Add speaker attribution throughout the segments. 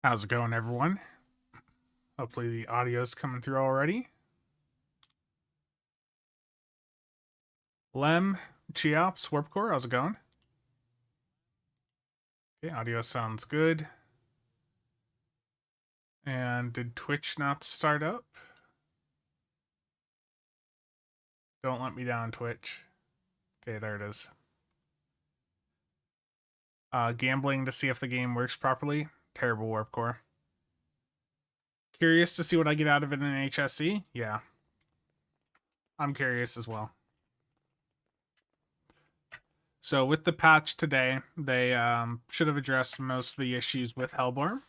Speaker 1: How's it going, everyone? Hopefully the audio's coming through already. Lem, Cheops, Warpcore, how's it going? Okay, audio sounds good. And did Twitch not start up? Don't let me down, Twitch. Okay, there it is. Gambling to see if the game works properly. Terrible, Warpcore. Curious to see what I get out of it in HSC? Yeah. I'm curious as well. So with the patch today, they should have addressed most of the issues with Hellbore.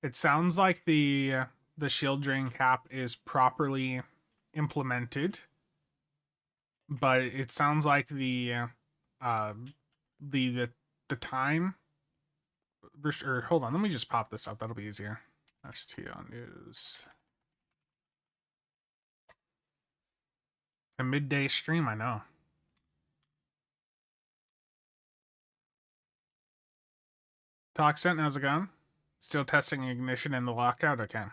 Speaker 1: It sounds like the shield drain cap is properly implemented, but it sounds like the time. Or hold on, let me just pop this up. That'll be easier. STO News. A midday stream, I know. Toxent, how's it going? Still testing ignition in the lockout? Okay.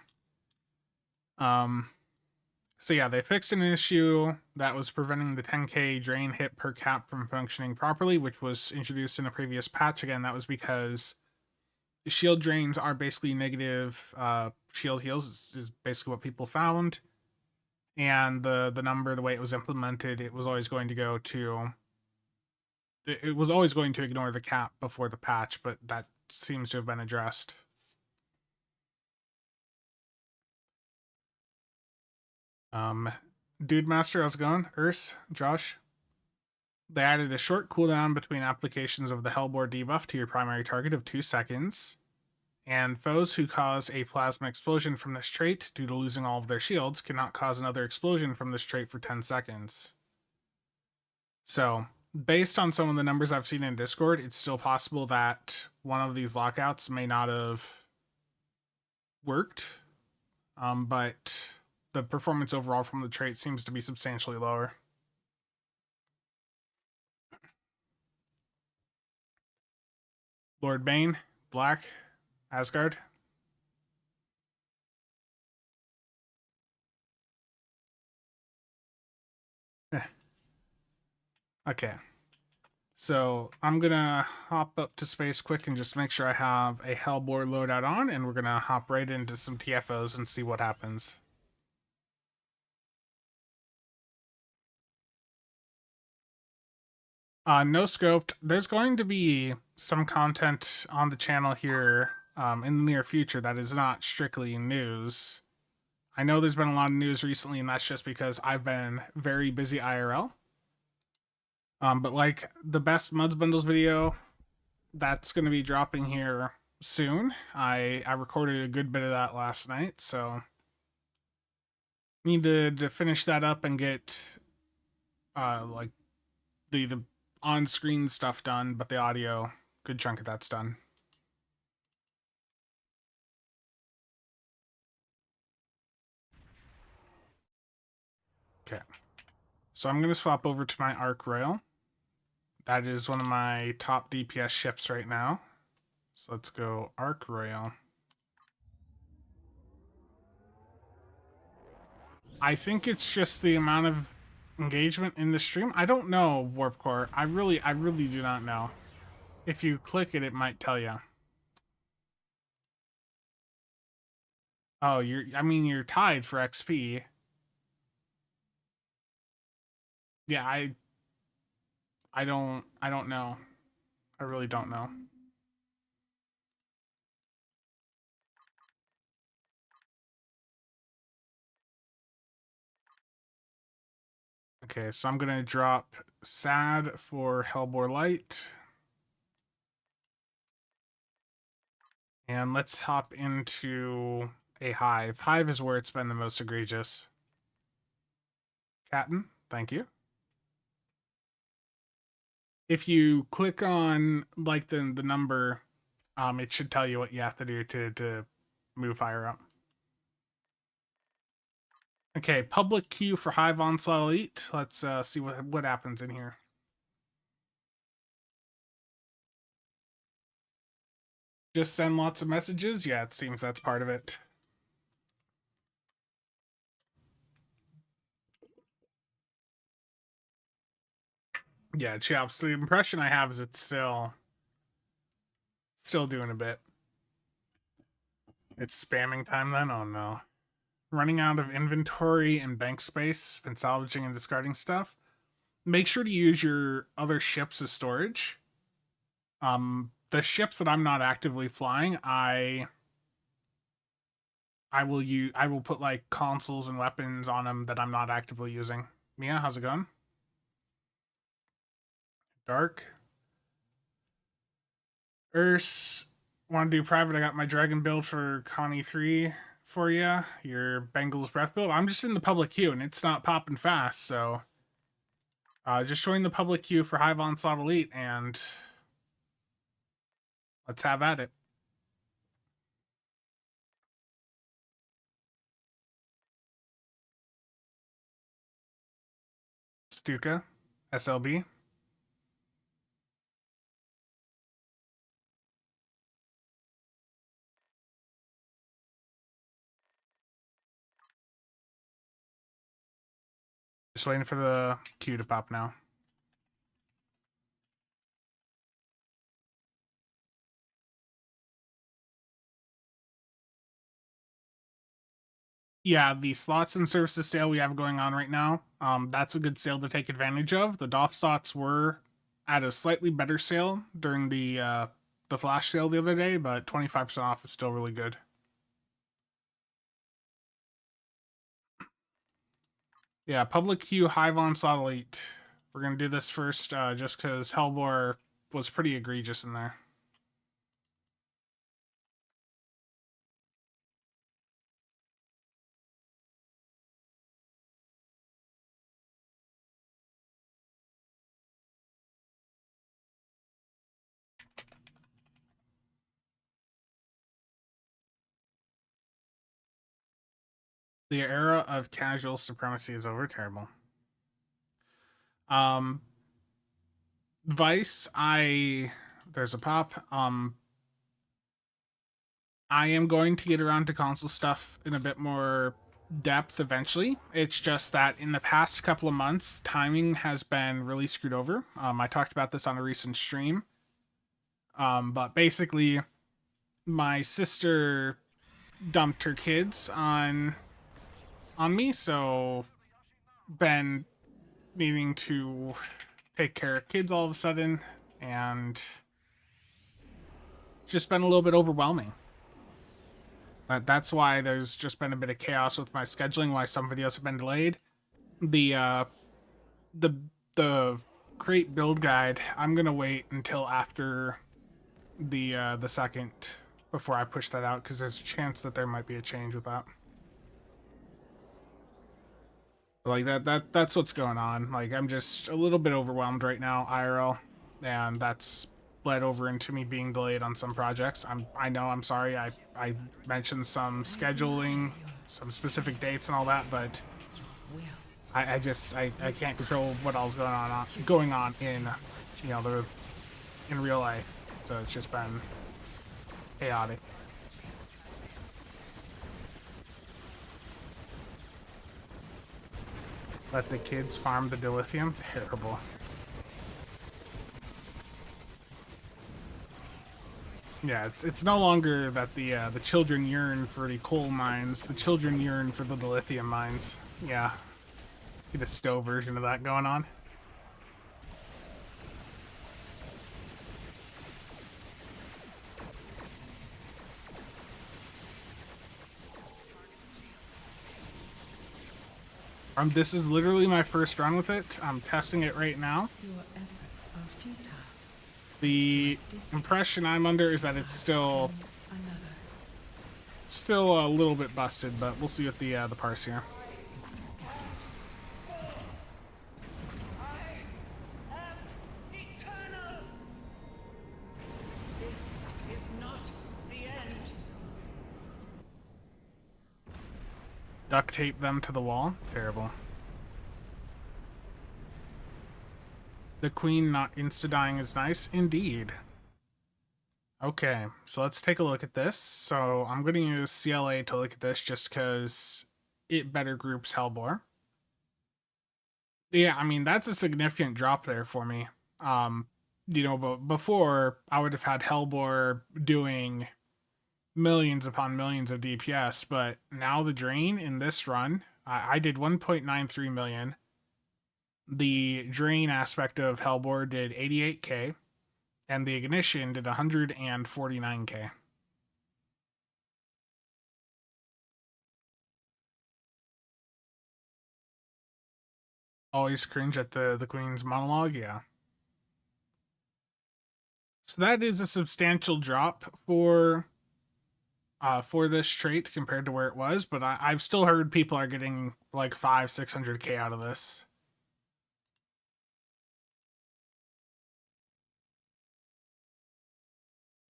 Speaker 1: So yeah, they fixed an issue that was preventing the 10k drain hit per cap from functioning properly, which was introduced in a previous patch. Again, that was because shield drains are basically negative shield heals, is basically what people found. And the number, the way it was implemented, it was always going to go to... It was always going to ignore the cap before the patch, but that seems to have been addressed. Dude Master, how's it going? Urs, Josh? They added a short cooldown between applications of the Hellbore debuff to your primary target of 2 seconds. And foes who cause a plasma explosion from this trait due to losing all of their shields cannot cause another explosion from this trait for 10 seconds. So, based on some of the numbers I've seen in Discord, it's still possible that one of these lockouts may not have worked. But the performance overall from the trait seems to be substantially lower. Lord Bane, Black, Asgard. Okay. So I'm gonna hop up to space quick and just make sure I have a Hellbore loadout on, and we're gonna hop right into some TFOs and see what happens. No scoped. There's going to be some content on the channel here in the near future that is not strictly news. I know there's been a lot of news recently, and that's just because I've been very busy IRL. But like the best Muds Bundles video, that's going to be dropping here soon. I recorded a good bit of that last night, so need to finish that up and get like the on-screen stuff done, but the audio, good chunk of that's done. Okay, so I'm gonna swap over to my Arc Rail. That is one of my top DPS ships right now. So let's go Arc Rail. I think it's just the amount of engagement in the stream. I don't know, Warpcore. I really do not know. If you click it, it might tell you. Oh, you're tied for XP. Yeah, I don't know. I really don't know. Okay, so I'm gonna drop SAD for Hellbore Light. And let's hop into a Hive. Hive is where it's been the most egregious. Captain, thank you. If you click on like the number, it should tell you what you have to do to move higher up. Okay, public queue for Hive Onslaught Elite. Let's see what happens in here. Just send lots of messages? Yeah, it seems that's part of it. Yeah, Chops, the impression I have is it's still doing a bit. It's spamming time then? Oh no. Running out of inventory and bank space, been salvaging and discarding stuff. Make sure to use your other ships as storage. The ships that I'm not actively flying, I will put like consoles and weapons on them that I'm not actively using. Mia, how's it going? Dark. Urs, want to do private? I got my dragon build for Connie 3 for you. Your Bengal's breath build. I'm just in the public queue and it's not popping fast, so just join the public queue for Hive Onslaught Elite and let's have at it. Stuka, SLB. Just waiting for the queue to pop now. Yeah, the slots and services sale we have going on right now, that's a good sale to take advantage of. The DOF slots were at a slightly better sale during the flash sale the other day, but 25% off is still really good. Yeah, public queue Hive Onslaught Elite. We're gonna do this first, just because Hellbore was pretty egregious in there. The era of casual supremacy is over. Terrible. Um, Vice, there's a pop. I am going to get around to console stuff in a bit more depth eventually. It's just that in the past couple of months, timing has been really screwed over. I talked about this on a recent stream. But basically, my sister dumped her kids on me, so been needing to take care of kids all of a sudden, and it's just been a little bit overwhelming. But that's why there's just been a bit of chaos with my scheduling, why some videos have been delayed. The the create build guide, I'm gonna wait until after the second before I push that out, because there's a chance that there might be a change with that. Like that's what's going on. Like I'm just a little bit overwhelmed right now, IRL, and that's bled over into me being delayed on some projects. I know, I'm sorry. I mentioned some scheduling, some specific dates and all that, but I just I can't control what all's going on in in real life. So it's just been chaotic. Let the kids farm the dilithium? Terrible. Yeah, it's no longer that the children yearn for the coal mines. The children yearn for the lithium mines. Yeah, get a Stowe version of that going on. This is literally my first run with it. I'm testing it right now. The impression I'm under is that it's still a little bit busted, but we'll see with the parse here. Duct tape them to the wall. Terrible. The queen not insta-dying is nice. Indeed. Okay, so let's take a look at this. So I'm going to use CLA to look at this just because it better groups Hellbore. Yeah, I mean, that's a significant drop there for me. But before I would have had Hellbore doing millions upon millions of DPS, but now the drain in this run, I did 1.93 million. The drain aspect of Hellbore did 88k, and the ignition did 149k. Always cringe at the Queen's monologue, yeah. So that is a substantial drop for this trait compared to where it was, but I've still heard people are getting like 500-600k out of this.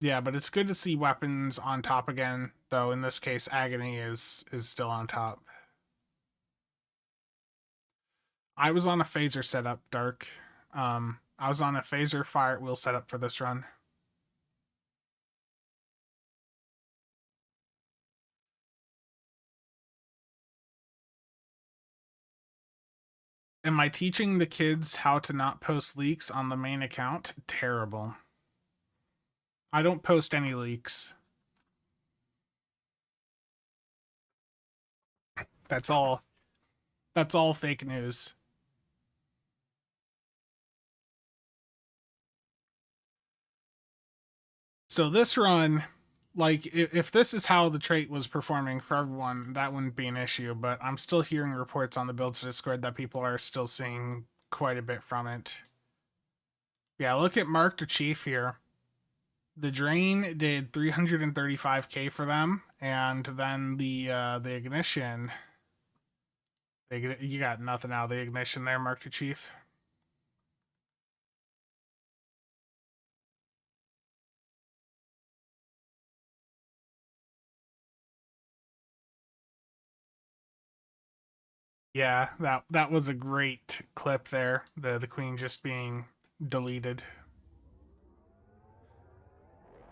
Speaker 1: Yeah, but it's good to see weapons on top again, though in this case Agony is still on top. I was on a phaser setup, Dark. I was on a phaser fire at wheel setup for this run. Am I teaching the kids how to not post leaks on the main account? Terrible. I don't post any leaks. That's all. That's all fake news. So this run, like if this is how the trait was performing for everyone, that wouldn't be an issue. But I'm still hearing reports on the builds Discord that people are still seeing quite a bit from it. Yeah, look at Mark to Chief here. The drain did 335k for them, and then the ignition. You got nothing out of the ignition there, Mark to Chief. Yeah, that was a great clip there. The Queen just being deleted.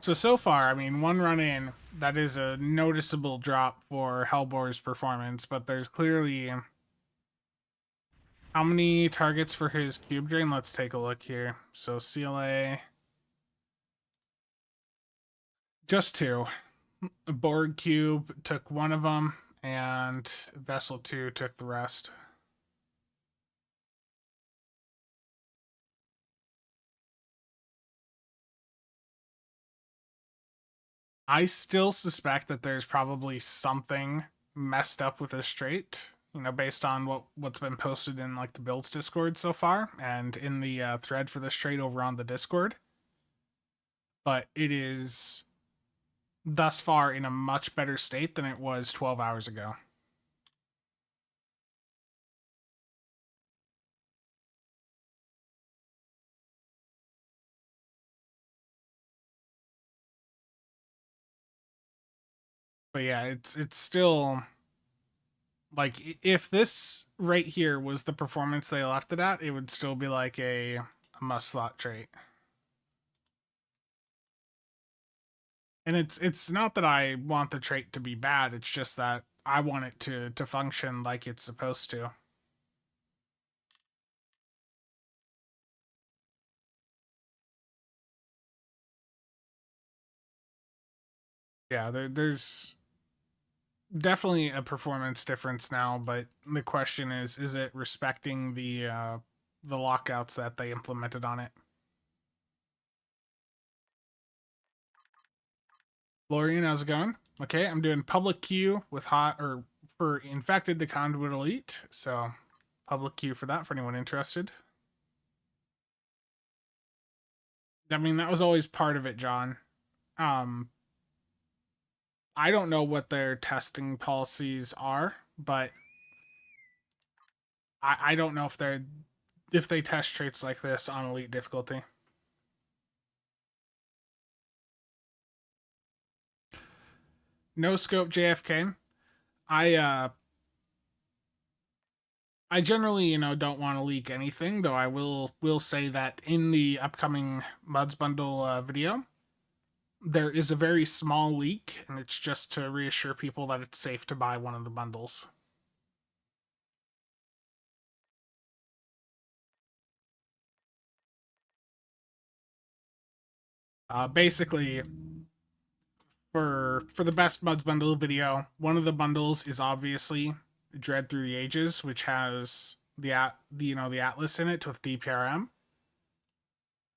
Speaker 1: So far, I mean, one run in, that is a noticeable drop for Hellbore's performance, but there's clearly how many targets for his cube drain? Let's take a look here. So CLA, just two. Borg cube took one of them, and Vessel 2 took the rest. I still suspect that there's probably something messed up with this trait, based on what's been posted in like the builds Discord so far and in the thread for this trait over on the Discord. But it is thus far in a much better state than it was 12 hours ago. But yeah, it's still like if this right here was the performance they left it at, it would still be like a must slot trait. And it's not that I want the trait to be bad, it's just that I want it to function like it's supposed to. Yeah, there's definitely a performance difference now, but the question is it respecting the lockouts that they implemented on it? Florian, how's it going? Okay, I'm doing public queue with hot or for infected the conduit elite, so public queue for that for anyone interested. I mean, that was always part of it, John. Um, I don't know what their testing policies are, but I don't know if they test traits like this on elite difficulty. No scope JFK. I I generally, don't want to leak anything, though I will say that in the upcoming Muds Bundle video, there is a very small leak, and it's just to reassure people that it's safe to buy one of the bundles. Basically, for the best buds bundle video, one of the bundles is obviously Dread Through the Ages, which has the Atlas in it with DPRM.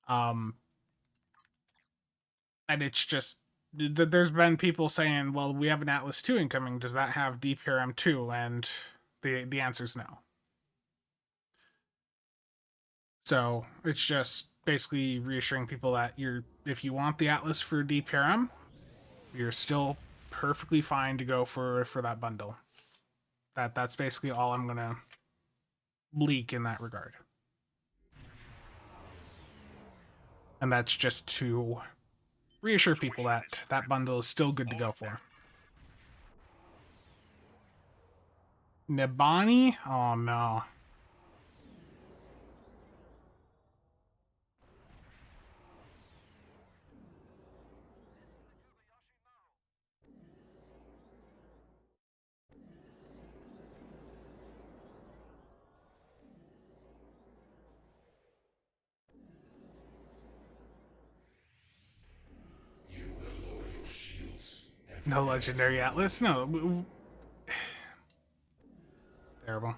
Speaker 1: And it's just there's been people saying, well, we have an Atlas 2 incoming, does that have DPRM 2? And the answer is no. So it's just basically reassuring people that if you want the Atlas for DPRM, you're still perfectly fine to go for that bundle. That's basically all I'm gonna leak in that regard. And that's just to reassure people that that bundle is still good to go for. Nibani? Oh no. No legendary Atlas? No. Terrible.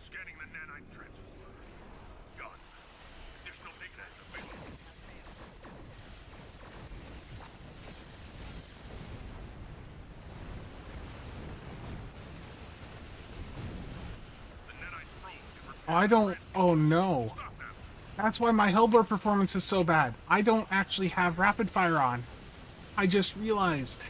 Speaker 2: Scanning the nanite transformer. Gun. Additional ignite available. The nanite probe can repair
Speaker 1: I don't. Oh no.
Speaker 2: Stop them.
Speaker 1: That's why my Hellbore performance is so bad. I don't actually have rapid fire on. I just realized.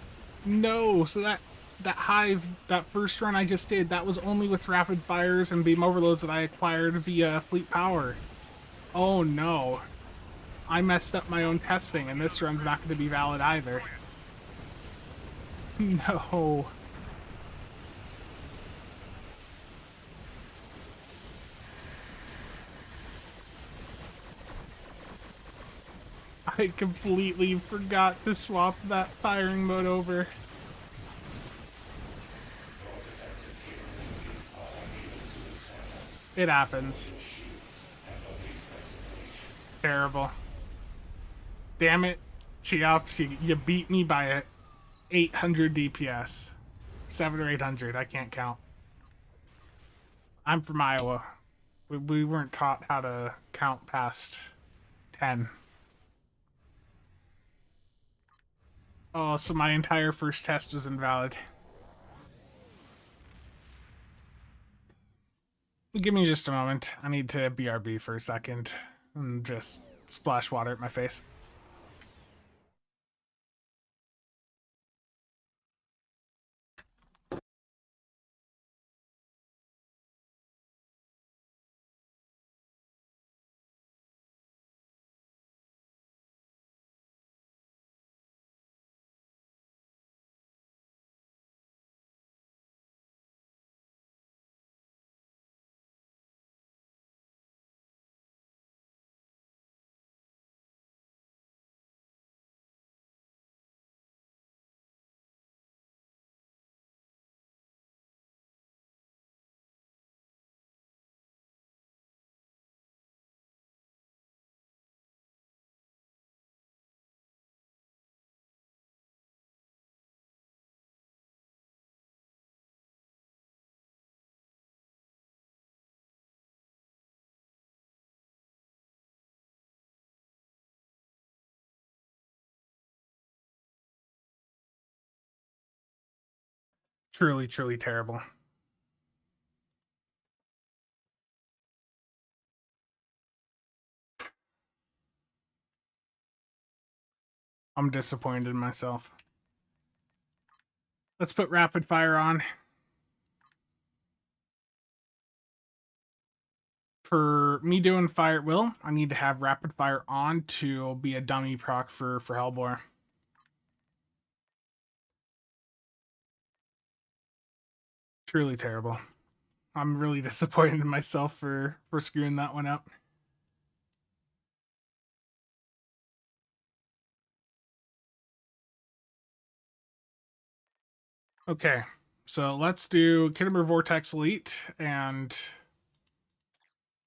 Speaker 1: No, so that hive, that first run I just did, that was only with rapid fires and beam overloads that I acquired via fleet power. Oh no. I messed up my own testing, and this run's not going to be valid either. No. I completely forgot to swap that firing mode over. It happens. Terrible. Damn it, Cheops, you beat me by a 800 DPS. 7 or 800, I can't count. I'm from Iowa. We weren't taught how to count past 10. Oh, so my entire first test was invalid. Give me just a moment. I need to BRB for a second and just splash water at my face. Truly, truly terrible. I'm disappointed in myself. Let's put rapid fire on. For me doing fire at will, I need to have rapid fire on to be a dummy proc for Hellbore. Truly terrible. I'm really disappointed in myself for screwing that one up. Okay, so let's do Kittimer Vortex Elite, and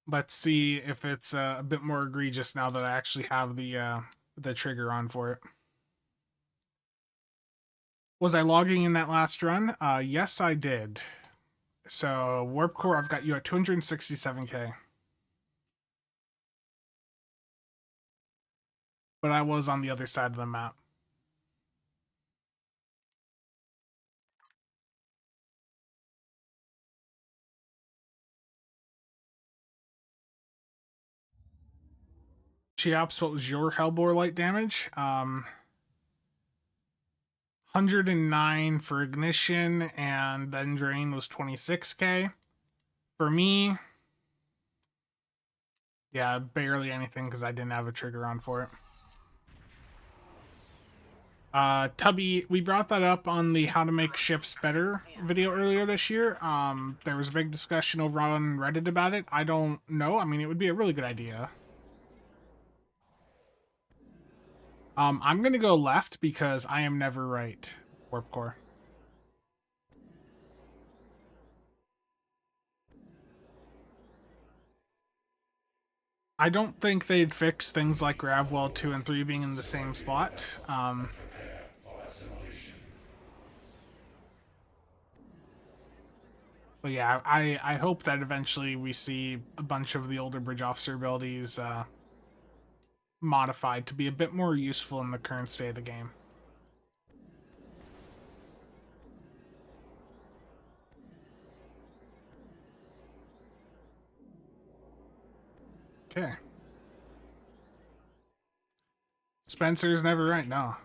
Speaker 1: let's see if it's a bit more egregious now that I actually have the trigger on for it. Was I logging in that last run? Yes, I did. So Warp Core, I've got you at 267k. But I was on the other side of the map. Cheops, what was your Hellbore light damage? 109 for ignition, and then drain was 26k. For me, yeah, barely anything because I didn't have a trigger on for it. Tubby, we brought that up on the How to Make Ships Better video earlier this year. There was a big discussion over on Reddit about it. I don't know. I mean, it would be a really good idea. I'm gonna go left because I am never right. Warp Core. I don't think they'd fix things like Gravwell 2 and 3 being in the same slot. But yeah, I hope that eventually we see a bunch of the older bridge officer abilities modified to be a bit more useful in the current state of the game. Okay. Spencer's never right, no.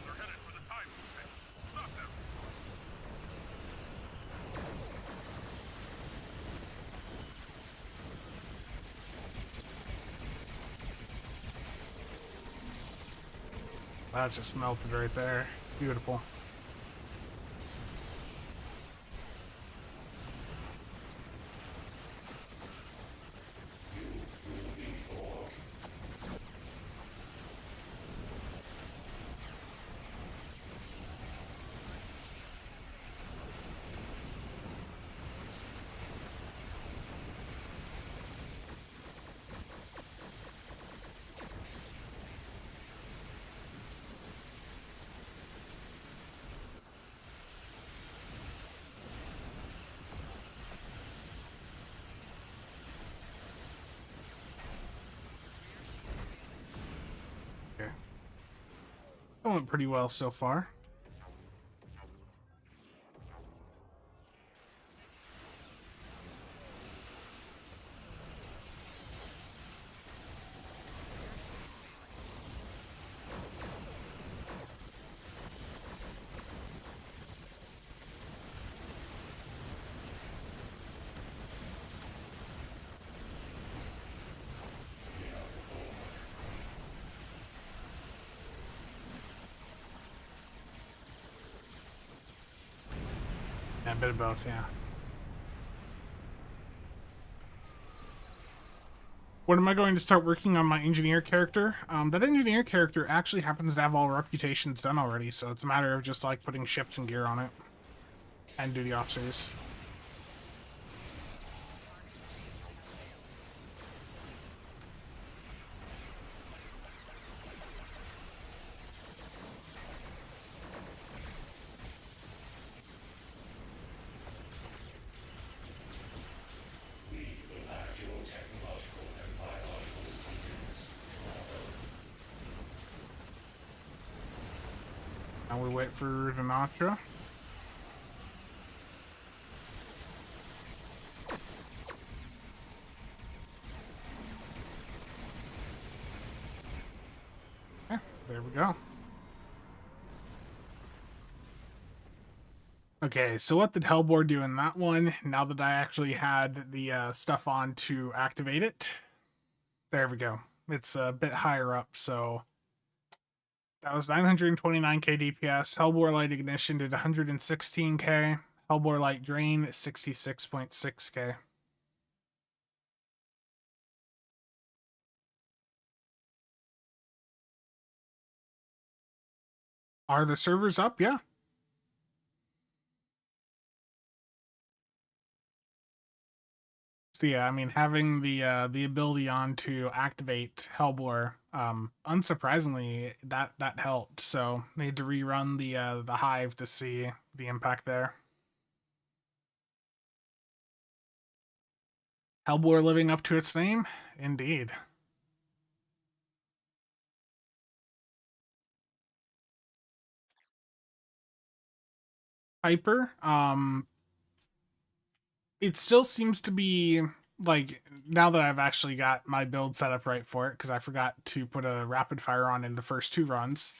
Speaker 2: They're headed for the time movement. Stop them.
Speaker 1: That just melted right there. Beautiful. Okay. That went pretty well so far. Yeah, a bit of both, yeah. When am I going to start working on my engineer character? That engineer character actually happens to have all reputations done already, so it's a matter of just like putting ships and gear on it. And duty officers. Now we wait for Denatra. Okay, there we go. Okay, so what did Hellbore do in that one? Now that I actually had the stuff on to activate it. There we go. It's a bit higher up, so that was 929k DPS. Hellbore Light Ignition did 116k. Hellbore Light Drain 66.6k. Are the servers up? Yeah. So yeah, I mean, having the ability on to activate Hellbore, unsurprisingly, that helped. So they had to rerun the hive to see the impact there. Hellbore living up to its name, indeed. Hyper, it still seems to be like now that I've actually got my build set up right for it because I forgot to put a rapid fire on in the first two runs.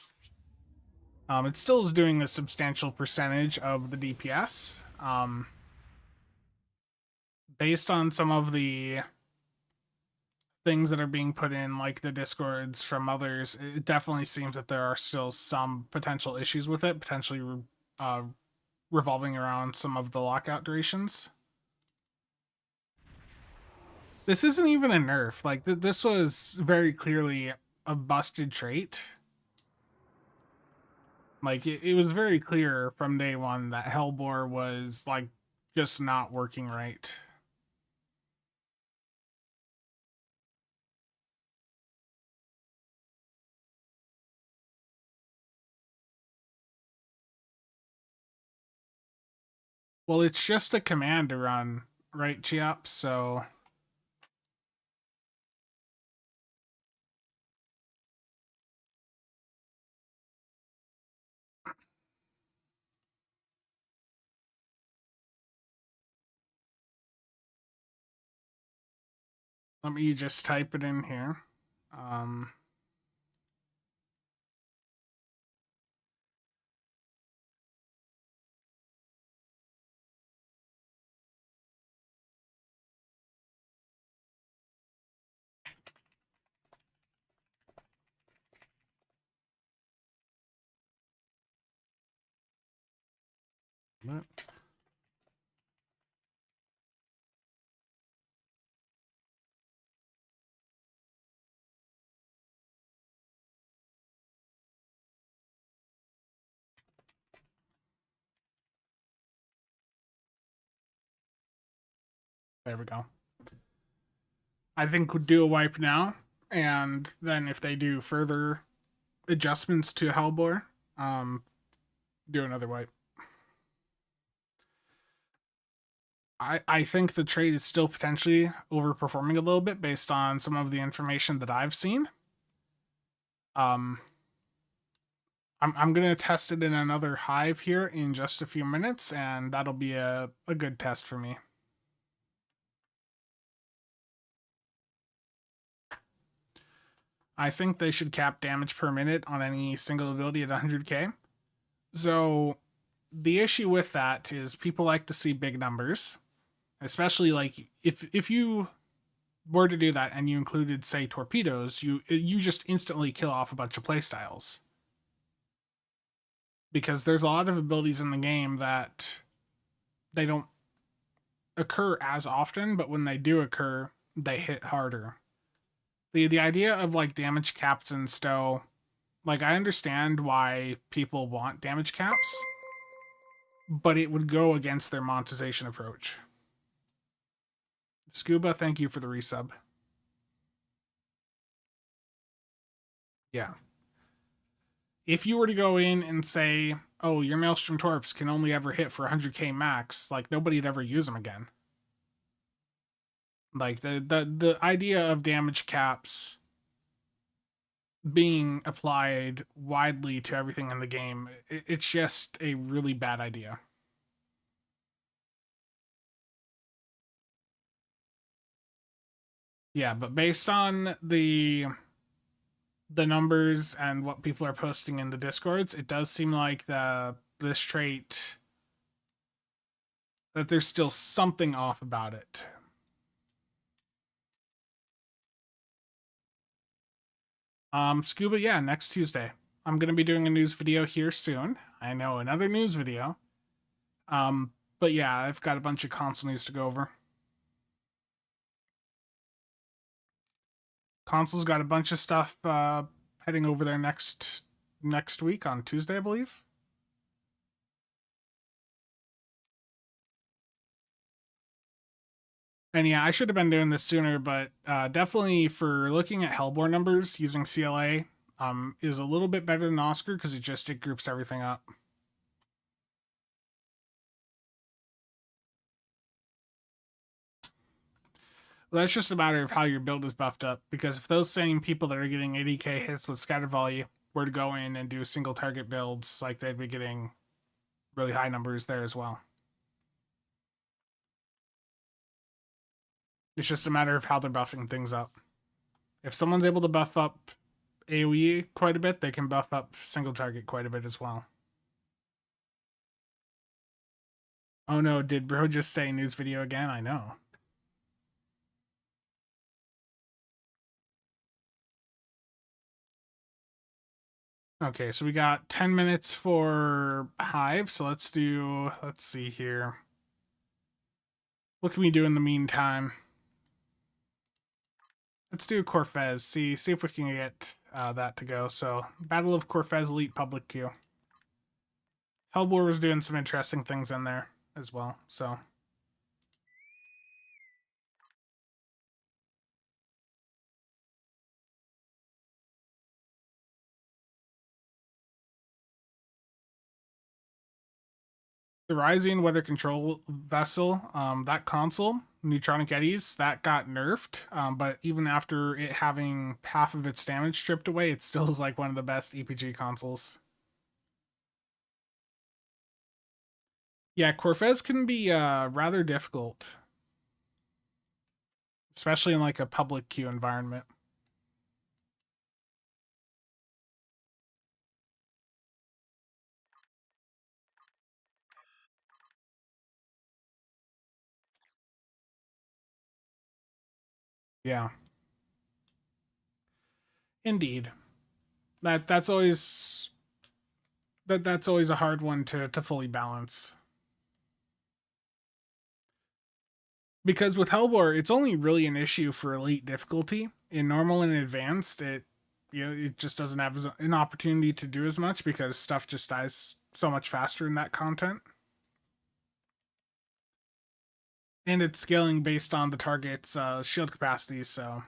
Speaker 1: It still is doing a substantial percentage of the DPS. Based on some of the things that are being put in, like the discords from others, it definitely seems that there are still some potential issues with it, potentially uh, revolving around some of the lockout durations. This isn't even a nerf. Like this was very clearly a busted trait. Like it was very clear from day one that Hellbore was like just not working right. Well, it's just a command to run, right, Chiop? So let me just type it in here. Um, there we go. I think we'll do a wipe now, and then if they do further adjustments to Hellbore, do another wipe. I think the trade is still potentially overperforming a little bit based on some of the information that I've seen. I'm gonna test it in another hive here in just a few minutes, and that'll be a good test for me. I think they should cap damage per minute on any single ability at 100k. So the issue with that is people like to see big numbers, especially like if you were to do that and you included say torpedoes, you just instantly kill off a bunch of playstyles. Because there's a lot of abilities in the game that they don't occur as often, but when they do occur, they hit harder. The idea of like damage caps and stow, like I understand why people want damage caps, but it would go against their monetization approach. Scuba, thank you for the resub. Yeah. If you were to go in and say, oh, your Maelstrom Torps can only ever hit for 100k max, like nobody'd ever use them again. Like the idea of damage caps being applied widely to everything in the game, it's just a really bad idea. Yeah, but based on the numbers and what people are posting in the discords, it does seem like this trait that there's still something off about it. Scuba, yeah, next Tuesday. I'm gonna be doing a news video here soon. I know, another news video. But yeah, I've got a bunch of console news to go over. Console's got a bunch of stuff heading over there next week on Tuesday, I believe. And yeah, I should have been doing this sooner, but definitely for looking at Hellbore numbers using CLA is a little bit better than Oscar because it groups everything up. Well, that's just a matter of how your build is buffed up, because if those same people that are getting 80k hits with scatter volley were to go in and do single target builds, like they'd be getting really high numbers there as well. It's just a matter of how they're buffing things up. If someone's able to buff up AoE quite a bit, they can buff up single target quite a bit as well. Oh no, did bro just say news video again? I know. Okay, so we got 10 minutes for Hive, so let's see here. What can we do in the meantime? Let's do Corfez, see if we can get that to go. So, Battle of Corfez Elite Public Queue. Hellbore was doing some interesting things in there as well, so... The Rising Weather Control Vessel, that console, Neutronic Eddies, that got nerfed, but even after it having half of its damage stripped away, it still is like one of the best EPG consoles. Yeah, Corfez can be rather difficult, especially in like a public queue environment. Yeah. Indeed. That's always that's always a hard one to fully balance. Because with Hellbore, it's only really an issue for elite difficulty. In normal and advanced, it just doesn't have an opportunity to do as much because stuff just dies so much faster in that content. And it's scaling based on the target's shield capacities, so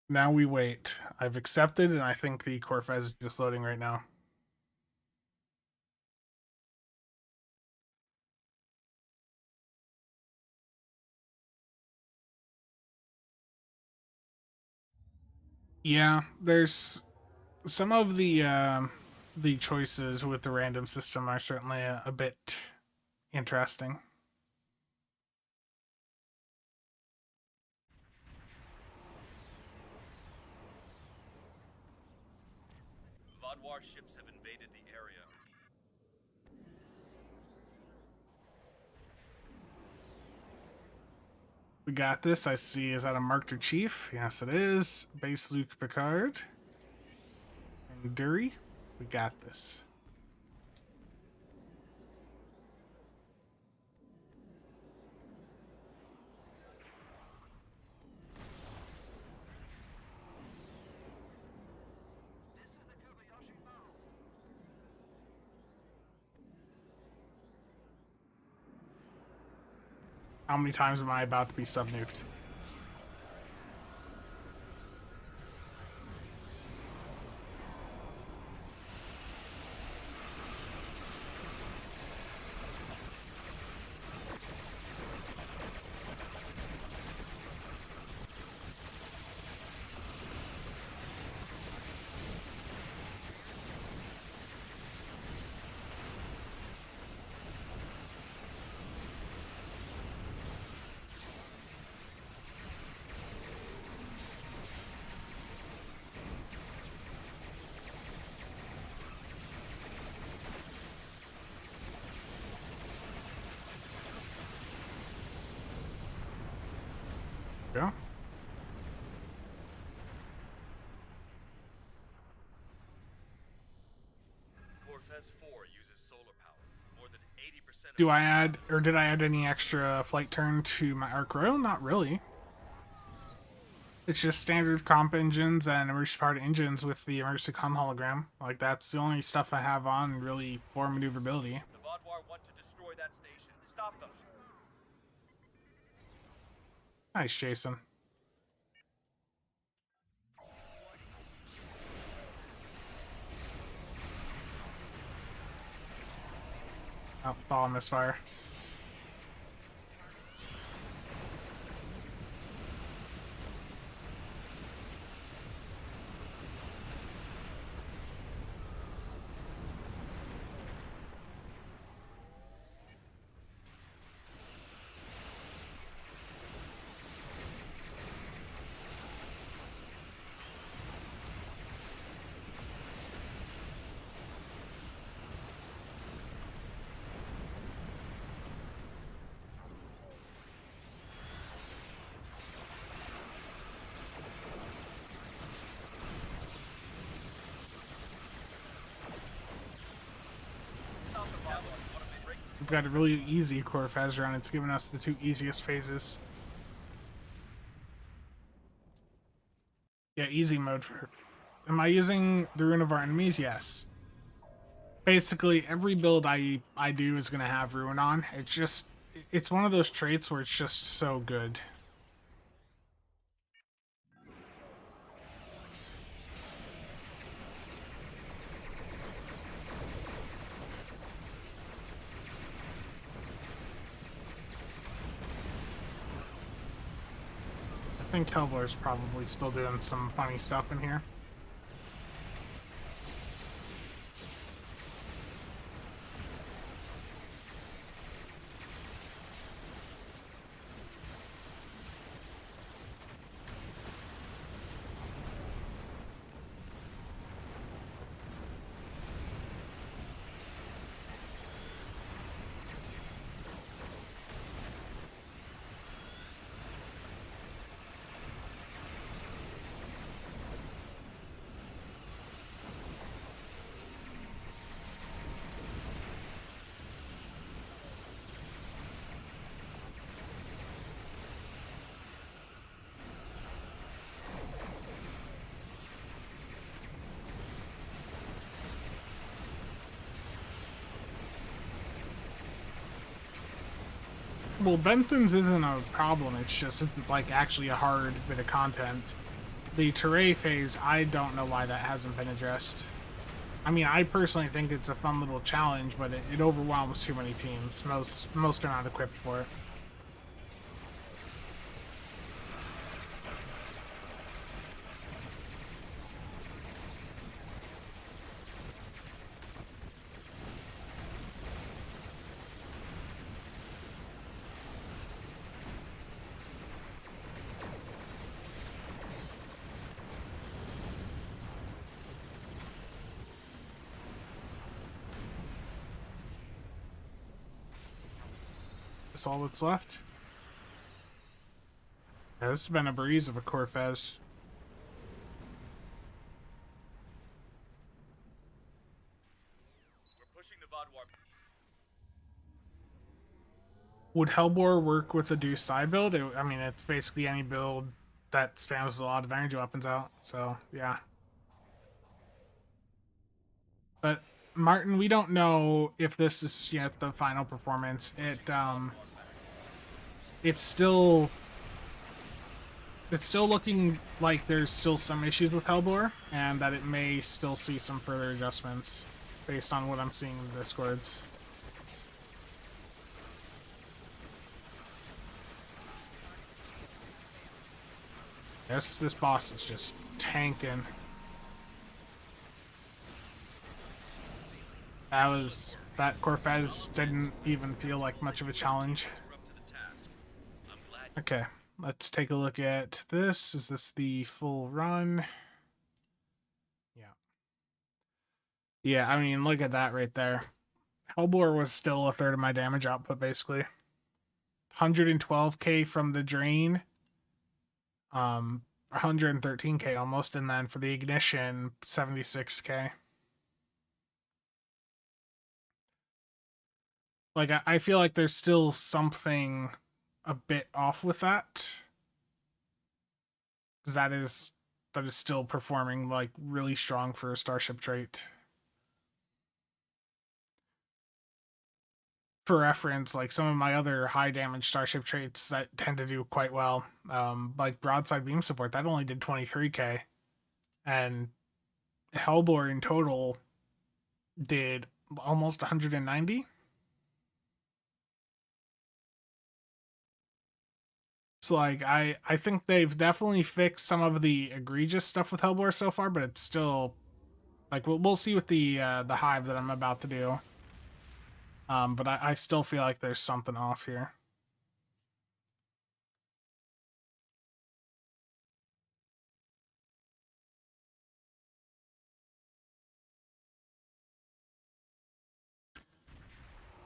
Speaker 1: now we wait. I've accepted, and I think the Corfez is just loading right now. Yeah, there's some of the choices with the random system are certainly a bit interesting.
Speaker 2: Vodwar ships have invaded the area.
Speaker 1: We got this. I see. Is that a Marked Chief? Yes, it is. Base Luke Picard. And Dury. We got this. How many times am I about to be sub-nuked? Yeah.
Speaker 2: Corvez 4 uses solar power. More than 80% of
Speaker 1: Do I add, or did I add any extra flight turn to my arc row? Not really. It's just standard comp engines and emergency powered engines with the emergency comm hologram. Like, that's the only stuff I have on really for maneuverability.
Speaker 2: the Vaadwaur want to destroy that station. Stop them.
Speaker 1: Nice, Jason. Oh, ball misfire. We've got a really easy core phase run. It's given us the two easiest phases. Yeah, easy mode for... Am I using the Rune of our enemies? Yes. Basically, every build I do is going to have Ruin on. It's just... It's one of those traits where it's just so good. I think Hellbore's probably still doing some funny stuff in here. Well, Benthon's isn't a problem. It's just like actually a hard bit of content. The Teray phase, I don't know why that hasn't been addressed. I mean, I personally think it's a fun little challenge, but it overwhelms too many teams. Most are not equipped for it. That's all that's left. Yeah, this has been a breeze of a Corfez.
Speaker 2: We're pushing the Vaadwaur.
Speaker 1: Would Hellbore work with a Deuce side build? I mean, it's basically any build that spams a lot of energy weapons out. So, yeah. But, Martin, we don't know if this is yet the final performance. It's still looking like there's still some issues with Hellbore, and that it may still see some further adjustments based on what I'm seeing in the Discords. This boss is just tanking. That Corfez didn't even feel like much of a challenge. Okay, let's take a look at this. Is this the full run? Yeah. Yeah, I mean, look at that right there. Hellbore was still a third of my damage output, basically. 112k from the drain. 113k almost, and then for the ignition, 76k. Like I feel like there's still something a bit off with that, because that is still performing like really strong for a starship trait. For reference, like some of my other high damage starship traits that tend to do quite well, like broadside beam support, that only did 23k, and Hellbore in total did almost 190. So like I think they've definitely fixed some of the egregious stuff with Hellbore so far, but it's still like we'll see with the hive that I'm about to do. But I still feel like there's something off here.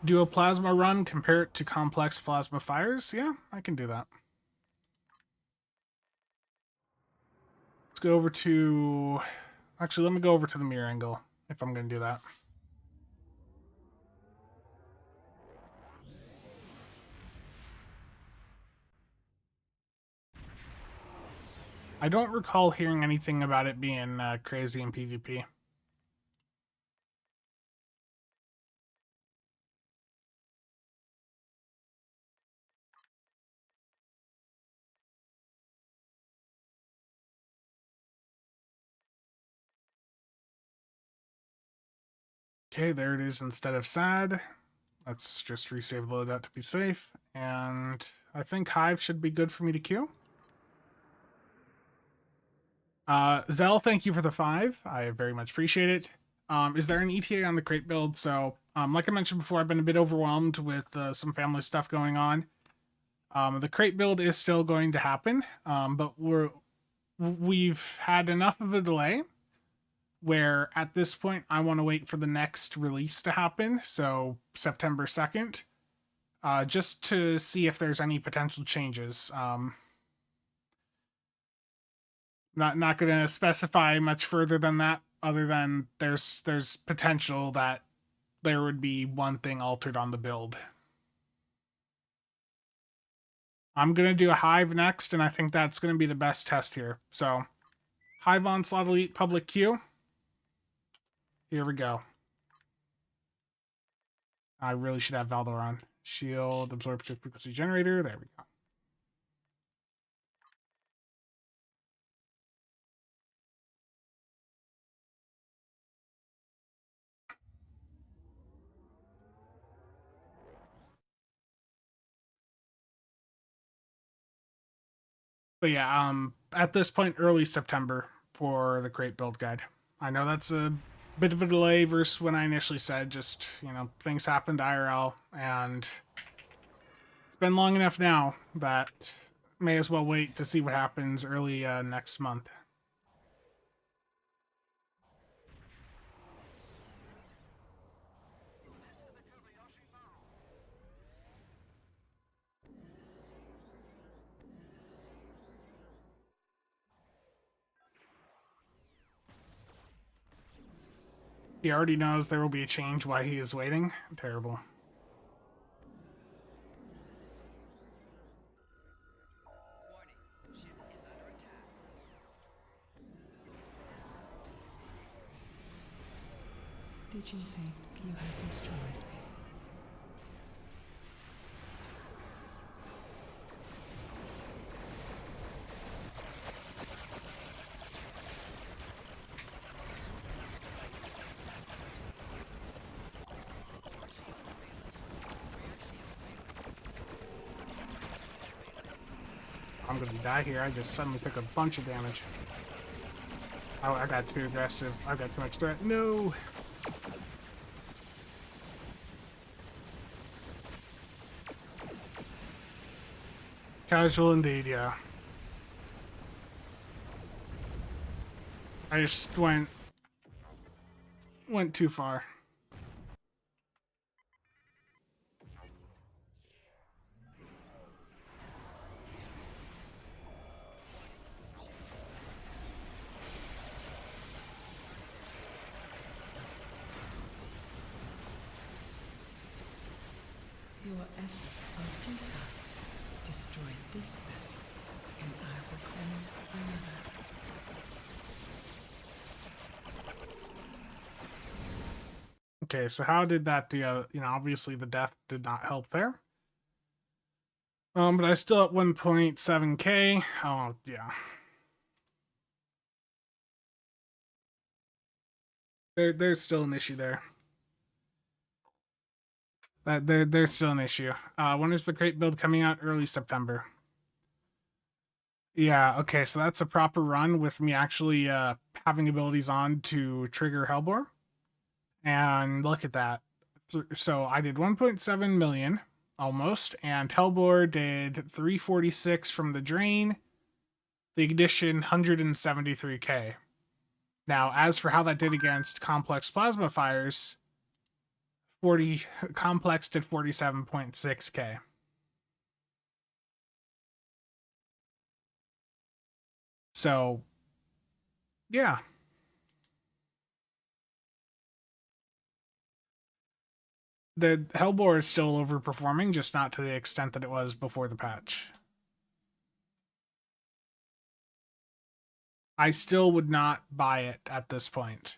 Speaker 1: Do a plasma run, compare it to complex plasma fires? Yeah, I can do that. Let's go over to... Actually, let me go over to the mirror angle if I'm going to do that. I don't recall hearing anything about it being crazy in PvP. Okay, there it is instead of SAD. Let's just resave the loadout to be safe. And I think Hive should be good for me to queue. Zell, thank you for the 5. I very much appreciate it. Is there an ETA on the crate build? So, like I mentioned before, I've been a bit overwhelmed with some family stuff going on. The crate build is still going to happen, but we've had enough of a delay where at this point I want to wait for the next release to happen, so September 2nd, just to see if there's any potential changes. Not going to specify much further than that, other than there's potential that there would be one thing altered on the build. I'm going to do a Hive next, and I think that's going to be the best test here. So, Hive Onslaught Elite Public Queue. Here we go. I really should have Valdor on. Shield, Absorptive Frequency Generator. There we go. But yeah, at this point, early September for the crate build guide. I know that's a bit of a delay versus when I initially said. Just, things happened IRL, and it's been long enough now that may as well wait to see what happens early next month. He already knows there will be a change while he is waiting. Terrible.
Speaker 3: Did you think you had destroyed me?
Speaker 1: I'm gonna die here. I just suddenly took a bunch of damage. Oh, I got too aggressive. I got too much threat. No! Casual indeed, yeah. I just went too far.
Speaker 3: efforts are futile. Destroy this vessel, and I will claim another.
Speaker 1: Okay, so how did that do? Obviously the death did not help there. But I still at 1.7k. Oh, yeah. There's still an issue there. There's still an issue. When is the crate build coming out? Early September. Yeah, okay, so that's a proper run with me actually having abilities on to trigger Hellbore. And look at that. So I did 1.7 million almost, and Hellbore did 346 from the drain. The ignition 173k. Now, as for how that did against complex plasma fires, 40 complex did 47.6k. So, yeah. The Hellbore is still overperforming, just not to the extent that it was before the patch. I still would not buy it at this point.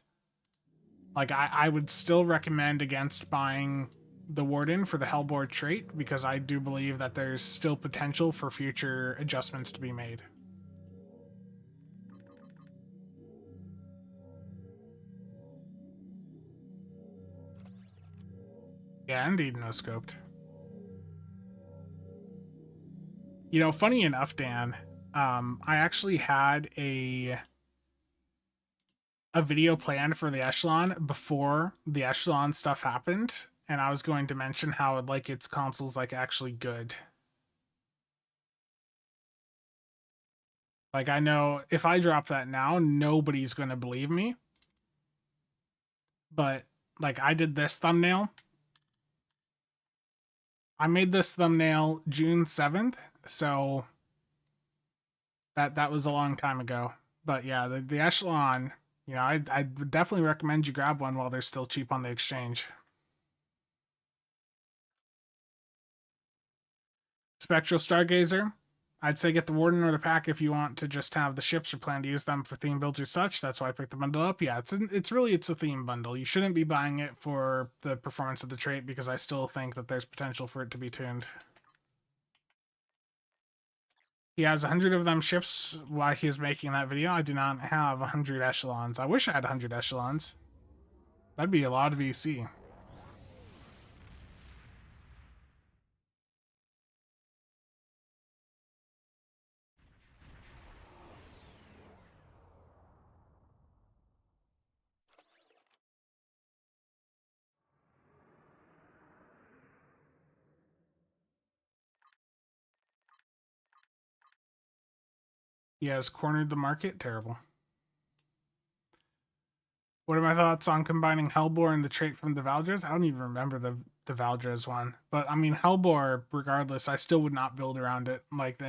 Speaker 1: Like, I would still recommend against buying the Warden for the Hellbore trait, because I do believe that there's still potential for future adjustments to be made. Yeah, indeed, no scoped. You know, funny enough, Dan, I actually had a video planned for the Echelon before the Echelon stuff happened, and I was going to mention how like its console's like actually good. Like, I know if I drop that now, nobody's gonna believe me. But like, I did this thumbnail. I made this thumbnail June 7th, so that was a long time ago. But yeah, the Echelon, I would definitely recommend you grab one while they're still cheap on the exchange. Spectral Stargazer, I'd say get the Warden or the pack if you want to just have the ships or plan to use them for theme builds or such. That's why I picked the bundle up. Yeah, it's a theme bundle. You shouldn't be buying it for the performance of the trait, because I still think that there's potential for it to be tuned. He has 100 of them ships while he is making that video. I do not have 100 echelons. I wish I had 100 echelons. That'd be a lot of VC. He has cornered the market. Terrible. What are my thoughts on combining Hellbore and the trait from the Valdres? I don't even remember the Valdres one. But I mean, Hellbore, regardless, I still would not build around it. Like,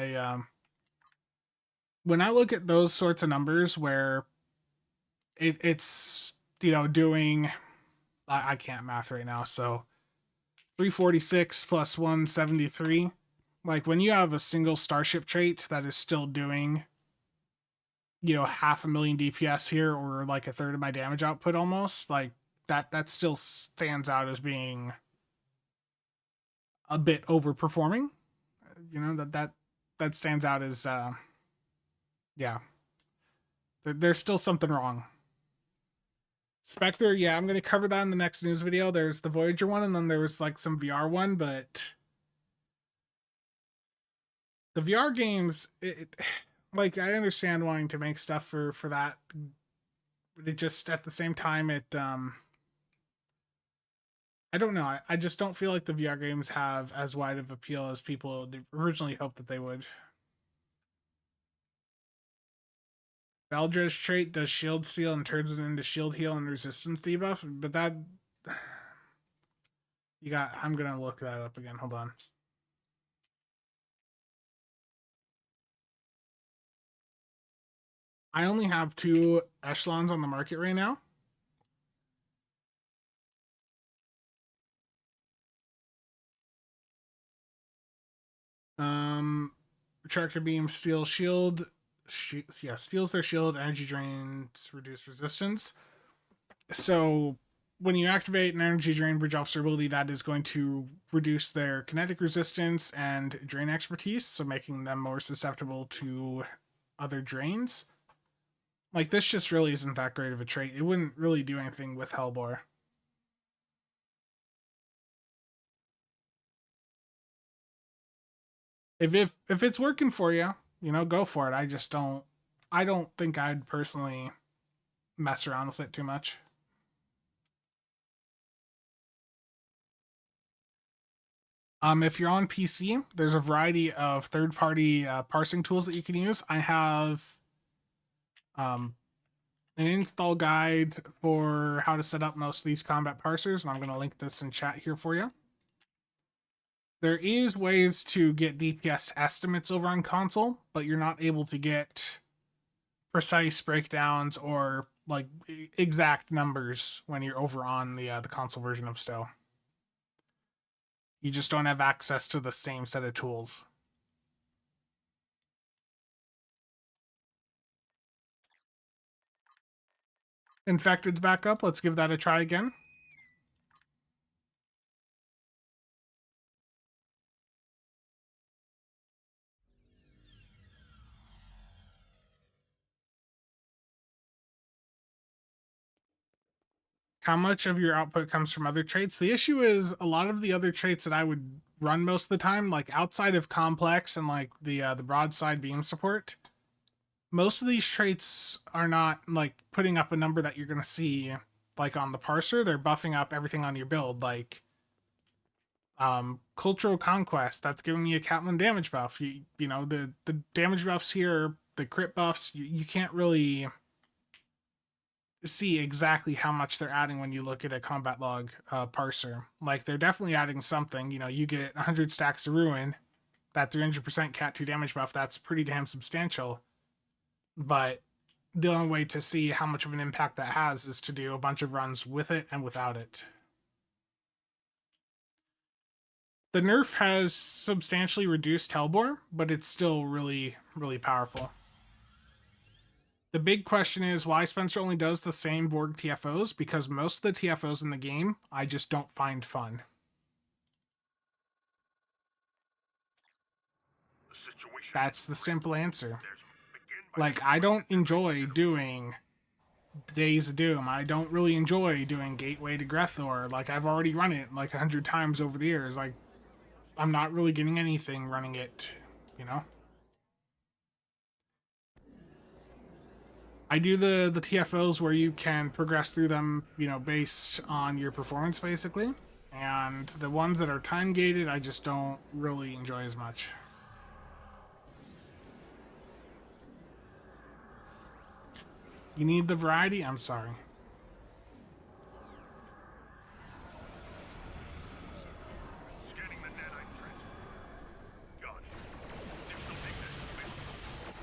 Speaker 1: when I look at those sorts of numbers where it's doing, I can't math right now, so 346 plus 173. Like, when you have a single starship trait that is still doing 500,000 DPS here, or like a third of my damage output almost, like that still stands out as being a bit overperforming. That stands out as yeah, there's still something wrong. Spectre, yeah, I'm gonna cover that in the next news video. There's the Voyager one, and then there was like some VR one, but the VR games, like, I understand wanting to make stuff for that, but it just, at the same time, I don't know. I just don't feel like the VR games have as wide of appeal as people originally hoped that they would. Valdres trait does shield seal and turns it into shield heal and resistance debuff, but that I'm gonna look that up again. Hold on. I only have 2 echelons on the market right now. Tractor beam, steel shield. Steals their shield. Energy drains, reduce resistance. So when you activate an energy drain bridge officer ability, that is going to reduce their kinetic resistance and drain expertise, so making them more susceptible to other drains. Like, this just really isn't that great of a trait. It wouldn't really do anything with Hellbore. If it's working for you, you know, go for it. I don't think I'd personally mess around with it too much. If you're on PC, there's a variety of third-party parsing tools that you can use. I have an install guide for how to set up most of these combat parsers, and I'm going to link this in chat here for you. There is ways to get DPS estimates over on console, but you're not able to get precise breakdowns or like exact numbers when you're over on the console version of Stow. You just don't have access to the same set of tools. Infected's back up. Let's give that a try again. How much of your output comes from other traits? The issue is a lot of the other traits that I would run most of the time, like outside of complex and like the broadside beam support, most of these traits are not like putting up a number that you're going to see like on the parser. They're buffing up everything on your build, like cultural conquest, that's giving me a Catlin damage buff. You know, the damage buffs here, the crit buffs, you can't really see exactly how much they're adding when you look at a combat log parser. Like, they're definitely adding something. You know, you get 100 stacks to ruin, that 300% cat 2 damage buff, that's pretty damn substantial. But the only way to see how much of an impact that has is to do a bunch of runs with it and without it. The nerf has substantially reduced Hellbore, but it's still really, really powerful. The big question is why Spencer only does the same Borg TFOs, because most of the TFOs in the game I just don't find fun. That's the simple answer. Like, I don't enjoy doing Days of Doom. I don't really enjoy doing Gateway to Grethor. Like, I've already run it like 100 times over the years. Like, I'm not really getting anything running it, you know? I do the TFOs where you can progress through them, you know, based on your performance, basically. And the ones that are time gated, I just don't really enjoy as much. You need the variety? I'm sorry.
Speaker 2: Scanning the nanite threat. Got it. Additional ignite the nanite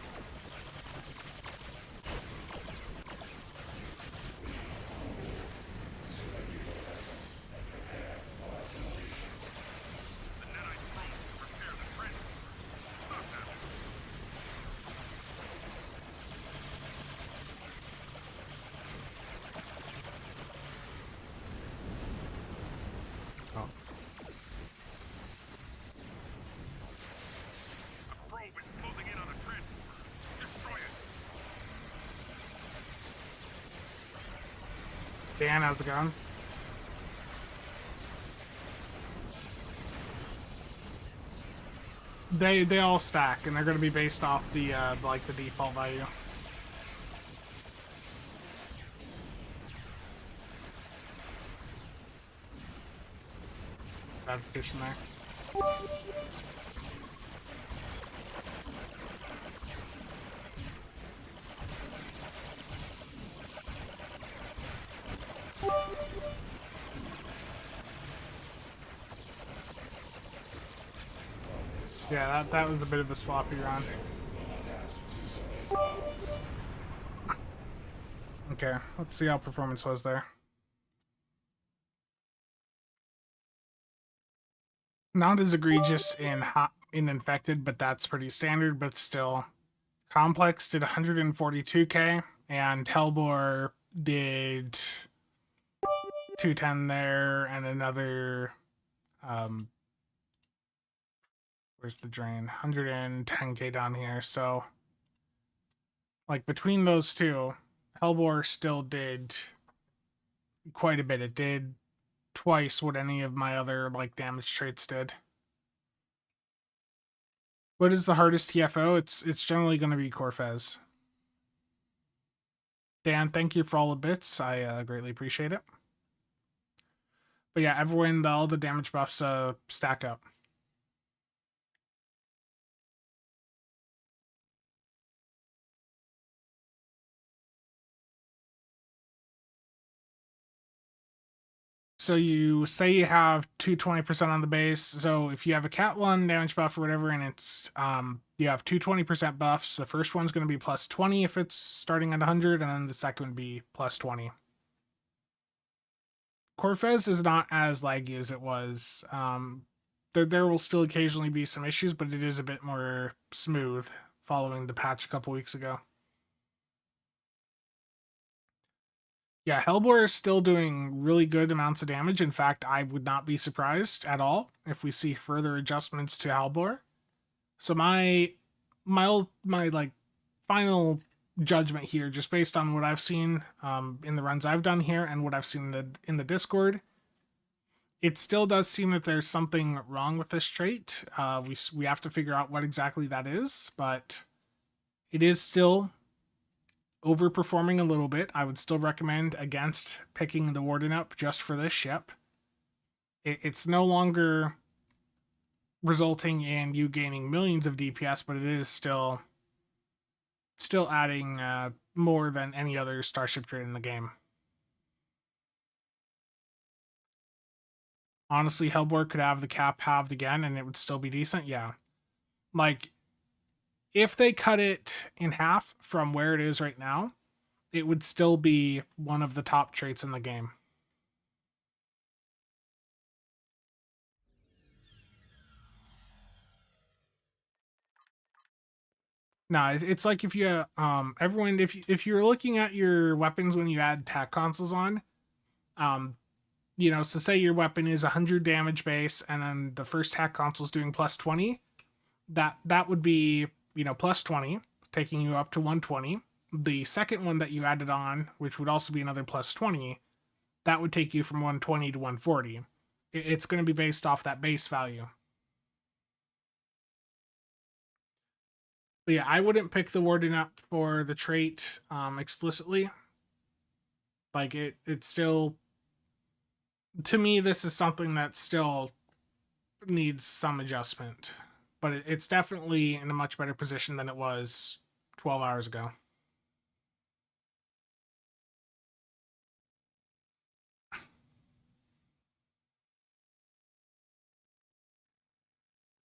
Speaker 2: probe to repair the transformers. Stop that.
Speaker 1: Oh.
Speaker 2: A probe is closing in on a transformer. Destroy it.
Speaker 1: Dan has the gun. They all stack, and they're going to be based off the like the default value. Bad position there. Yeah, that was a bit of a sloppy run. Okay, let's see how performance was there. Not as egregious in hot. in infected, but that's pretty standard, but still. Complex did 142k, and Hellbore did 210 there, and another, where's the drain? 110k down here. So, like, between those two, Hellbore still did quite a bit. It did twice what any of my other, like, damage traits did. What is the hardest TFO? It's generally going to be Corfez. Dan, thank you for all the bits. I greatly appreciate it. But yeah, everyone, all the damage buffs stack up. So you say you have 220% on the base. So if you have a Cat 1 damage buff or whatever, and it's you have 220% buffs, the first one's going to be plus 20 if it's starting at 100, and then the second would be plus 20. Corfez is not as laggy as it was. There will still occasionally be some issues, but it is a bit more smooth following the patch a couple weeks ago. Yeah, Hellbore is still doing really good amounts of damage. In fact, I would not be surprised at all if we see further adjustments to Hellbore. So my like final judgment here, just based on what I've seen in the runs I've done here and what I've seen in the Discord, it still does seem that there's something wrong with this trait. We have to figure out what exactly that is, but it is still overperforming a little bit. I would still recommend against picking the Warden up just for this ship. It's no longer resulting in you gaining millions of DPS, but it is still adding more than any other starship trait in the game. Honestly, Hellbore could have the cap halved again and it would still be decent. Yeah. Like, if they cut it in half from where it is right now, it would still be one of the top traits in the game. No, it's like if you everyone, if you're looking at your weapons when you add tac consoles on, you know, so say your weapon is 100 damage base and then the first tac console is doing plus 20, that would be, you know, plus 20, taking you up to 120. The second one that you added on, which would also be another plus 20, that would take you from 120 to 140. It's going to be based off that base value. But yeah, I wouldn't pick the Warden up for the trait explicitly. Like, it's still, to me, this is something that still needs some adjustment. But it's definitely in a much better position than it was 12 hours ago.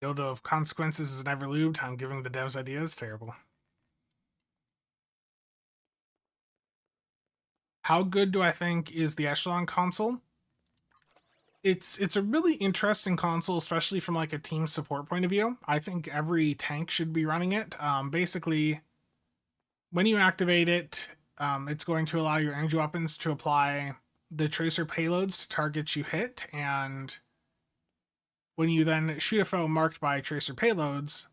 Speaker 1: Dildo of consequences is never lubed. I'm giving the devs ideas. Terrible. How good do I think is the Echelon console? It's a really interesting console, especially from like a team support point of view. I think every tank should be running it. Basically, when you activate it, it's going to allow your energy weapons to apply the tracer payloads to targets you hit, and when you then shoot a foe marked by tracer payloads,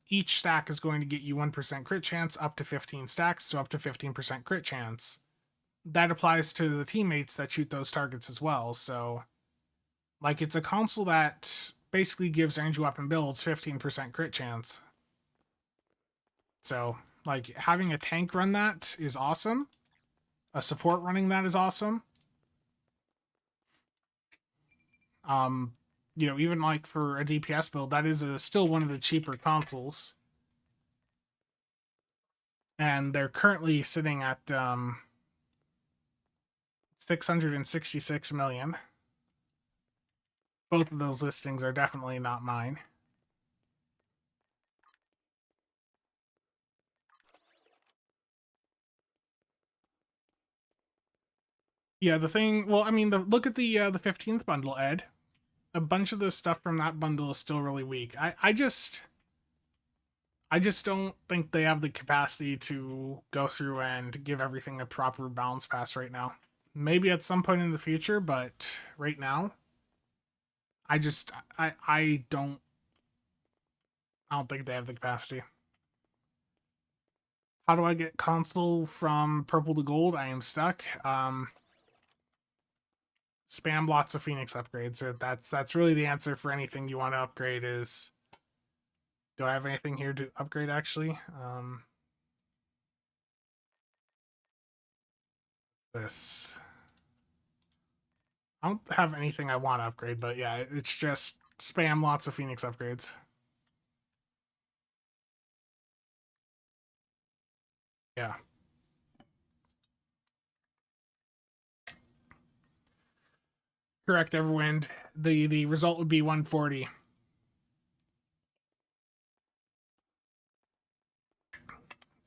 Speaker 1: each stack is going to get you 1% crit chance up to 15 stacks, so up to 15% crit chance. That applies to the teammates that shoot those targets as well, so like, it's a console that basically gives energy weapon builds 15% crit chance. So, like, having a tank run that is awesome. A support running that is awesome. You know, even like for a DPS build, that is still one of the cheaper consoles. And they're currently sitting at 666 million. Both of those listings are definitely not mine. Yeah, the thing. Well, I mean, look at the 15th bundle, Ed. A bunch of the stuff from that bundle is still really weak. I just I just don't think they have the capacity to go through and give everything a proper balance pass right now. Maybe at some point in the future, but right now, I don't think they have the capacity. How do I get console from purple to gold? I am stuck. Spam lots of Phoenix upgrades. That's really the answer for anything you want to upgrade is. Do I have anything here to upgrade actually? This. I don't have anything I want to upgrade, but yeah, it's just spam lots of Phoenix upgrades. Yeah. Correct, Everwind. The result would be 140.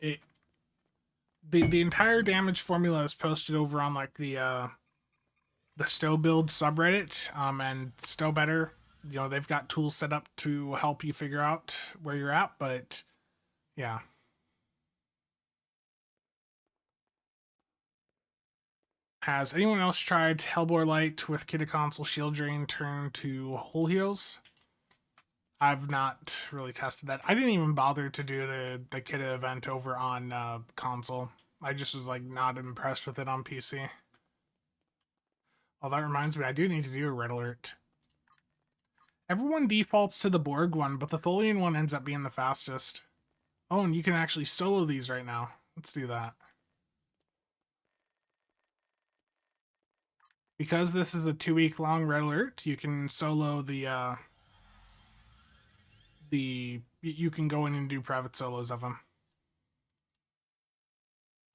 Speaker 1: It the entire damage formula is posted over on like the Stow build subreddit, and Stow Better. You know, they've got tools set up to help you figure out where you're at, but yeah. Has anyone else tried Hellbore Light with Kid Console Shield Drain turn to Whole Heals? I've not really tested that. I didn't even bother to do the Kid event over on console. I just was like not impressed with it on PC. Oh, that reminds me, I do need to do a red alert. Everyone defaults to the Borg one, but the Tholian one ends up being the fastest. Oh, and you can actually solo these right now. Let's do that. Because this is a 2-week long red alert, you can solo you can go in and do private solos of them.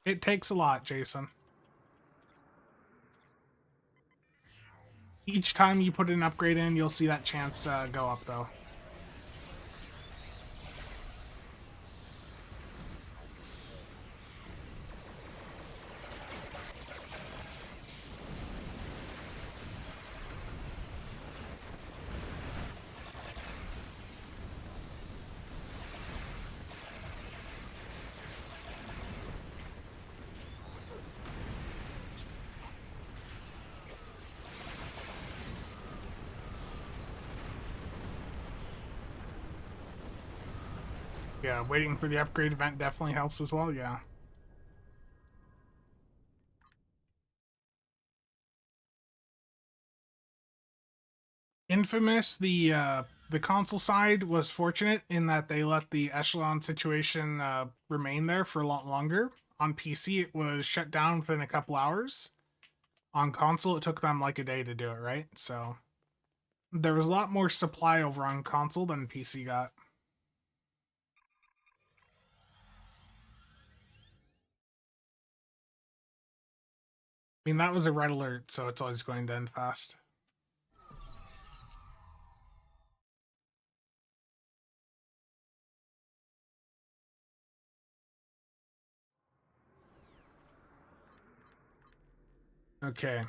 Speaker 1: It takes a lot, Jason. Each time you put an upgrade in, you'll see that chance go up, though. Yeah, waiting for the upgrade event definitely helps as well, yeah. Infamous, the console side was fortunate in that they let the echelon situation remain there for a lot longer. On PC, it was shut down within a couple hours. On console, it took them like a day to do it, right? So there was a lot more supply over on console than PC got. I mean, that was a red alert, so it's always going to end fast. Okay.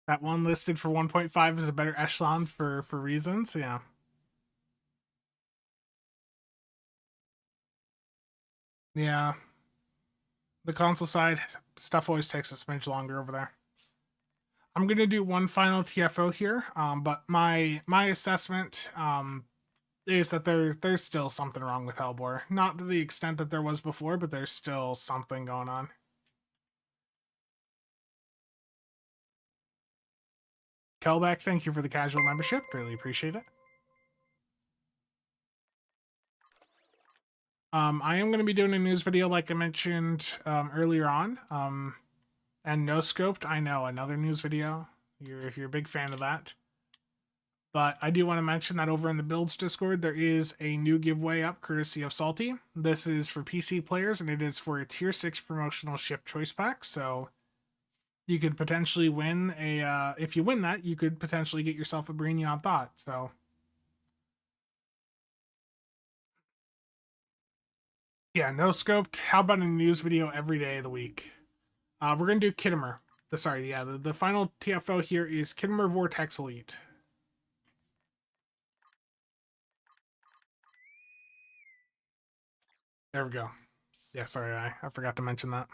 Speaker 1: That one listed for 1.5 is a better echelon for reasons, yeah. Yeah. The console side, stuff always takes a smidge longer over there. I'm gonna do one final TFO here, but my assessment is that there's still something wrong with Hellbore. Not to the extent that there was before, but there's still something going on. Kelbeck, thank you for the casual membership. Really appreciate it. I am going to be doing a news video like I mentioned earlier on. And No Scoped, I know, another news video. If you're a big fan of that. But I do want to mention that over in the Builds Discord, there is a new giveaway up courtesy of Salty. This is for PC players, and it is for a Tier 6 promotional ship choice pack. So you could potentially win a... if you win that, you could potentially get yourself a Brainion Thought. So... yeah, No Scoped. How about a news video every day of the week? We're going to do Kittimer. The final TFO here is Kittimer Vortex Elite. There we go. Yeah, sorry, I forgot to mention that.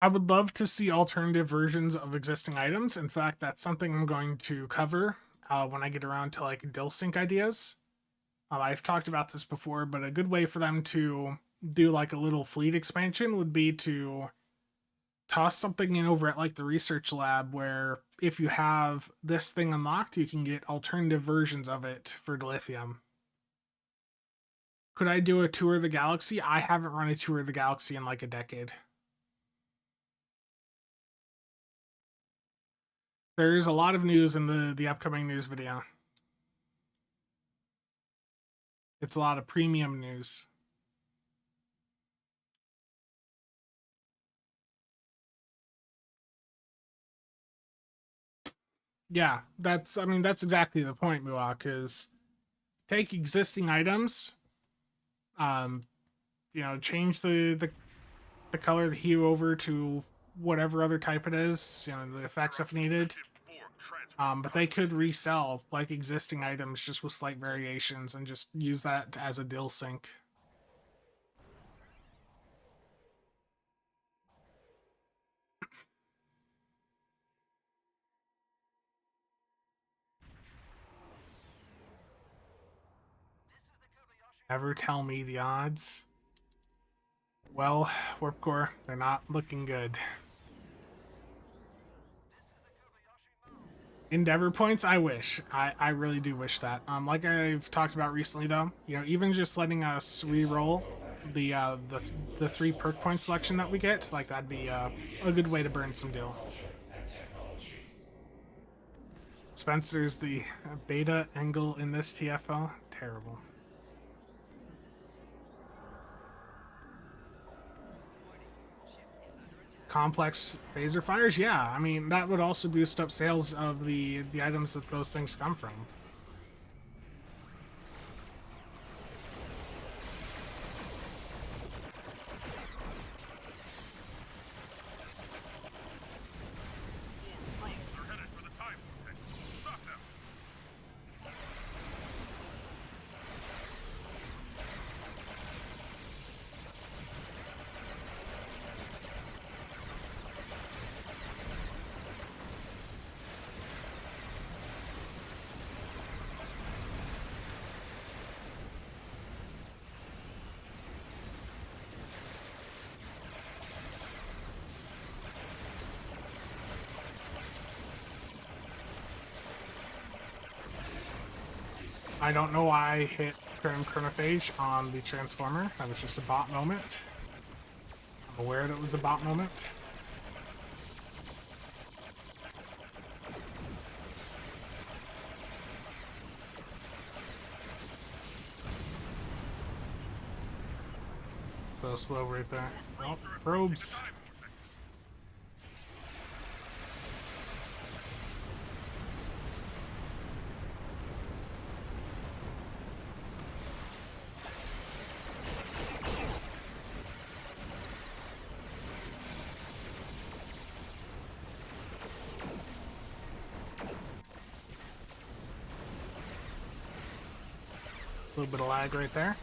Speaker 1: I would love to see alternative versions of existing items. In fact, that's something I'm going to cover when I get around to like dill sync ideas. I've talked about this before, but a good way for them to do like a little fleet expansion would be to toss something in over at like the research lab where if you have this thing unlocked, you can get alternative versions of it for lithium. Could I do a tour of the galaxy? I haven't run a tour of the galaxy in like a decade. There's a lot of news in the upcoming news video. It's a lot of premium news. Yeah, that's exactly the point, Muak, is take existing items, um, change the color of the hue over to whatever other type it is, the effects if needed. But they could resell like existing items just with slight variations and just use that as a dill sync. Ever tell me the odds? Well, Warp Core, they're not looking good. Endeavor points, I wish. I really do wish that. Like I've talked about recently, though, even just letting us re-roll the 3 perk point selection that we get, like that'd be a good way to burn some dill. Spencer's the beta angle in this TFO. Terrible. Complex phaser fires, yeah. I mean, that would also boost up sales of the items that those things come from. I don't know why I hit chronophage on the transformer. That was just a bot moment. I'm aware that it was a bot moment. So slow right there. Oh, probes. A little bit of lag right there.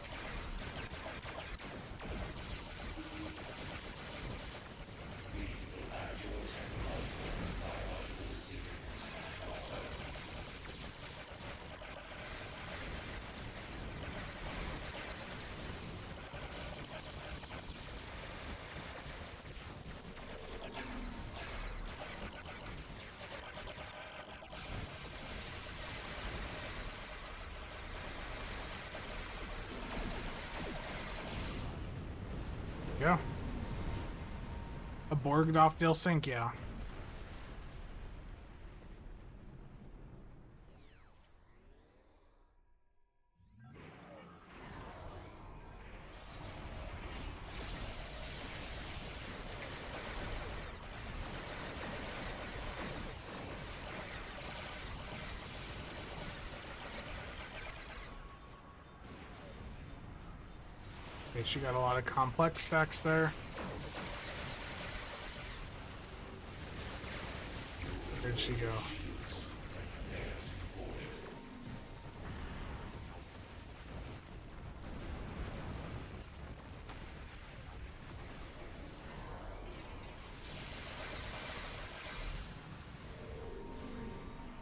Speaker 1: Go. A Borged off Dill Sync, yeah. Okay, she got a lot of complex stacks there. Where'd she go?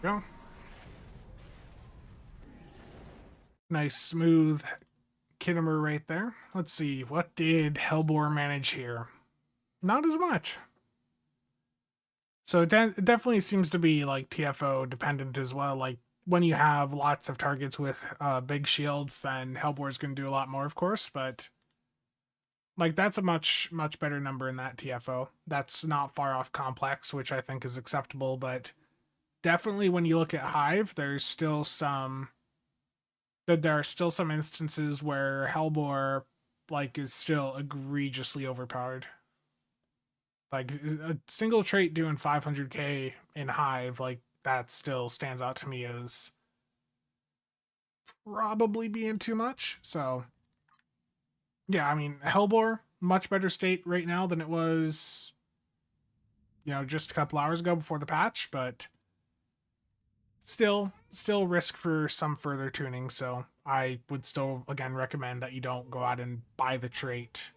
Speaker 1: Go. Nice smooth Kittimer right there. Let's see, what did Hellbore manage here? Not as much. So it definitely seems to be like TFO dependent as well. Like when you have lots of targets with big shields, then Hellbore's going to do a lot more, of course. But like that's a much better number in that TFO. That's not far off complex, which I think is acceptable. But definitely when you look at Hive, there are still some instances where Hellbore like is still egregiously overpowered. Like a single trait doing 500k in Hive, like that still stands out to me as probably being too much. So yeah, I mean Hellbore, much better state right now than it was, just a couple hours ago before the patch, but still risk for some further tuning. So I would still again recommend that you don't go out and buy the trait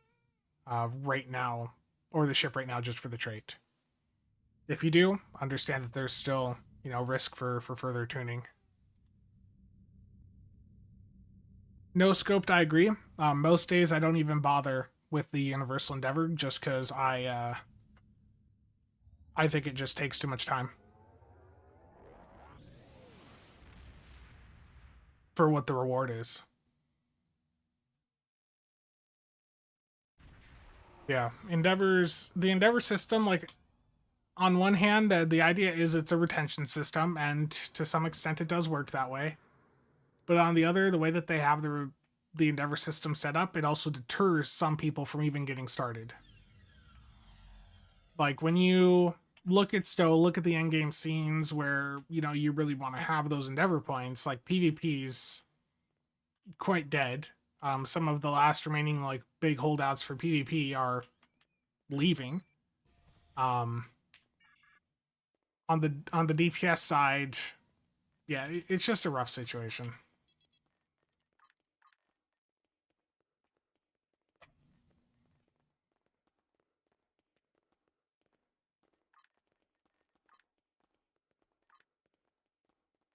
Speaker 1: right now, or the ship right now, just for the trait. If you do, understand that there's still, risk for further tuning. No scoped, I agree. Most days I don't even bother with the Universal Endeavor just because I think it just takes too much time for what the reward is. Yeah, the Endeavor system, like on one hand, the idea is it's a retention system, and to some extent it does work that way. But on the other, the way that they have the Endeavor system set up, it also deters some people from even getting started. Like when you look at look at the end game scenes where you really want to have those Endeavor points, like PvP's quite dead. Some of the last remaining like big holdouts for PvP are leaving. Um, on the DPS side, yeah, it's just a rough situation.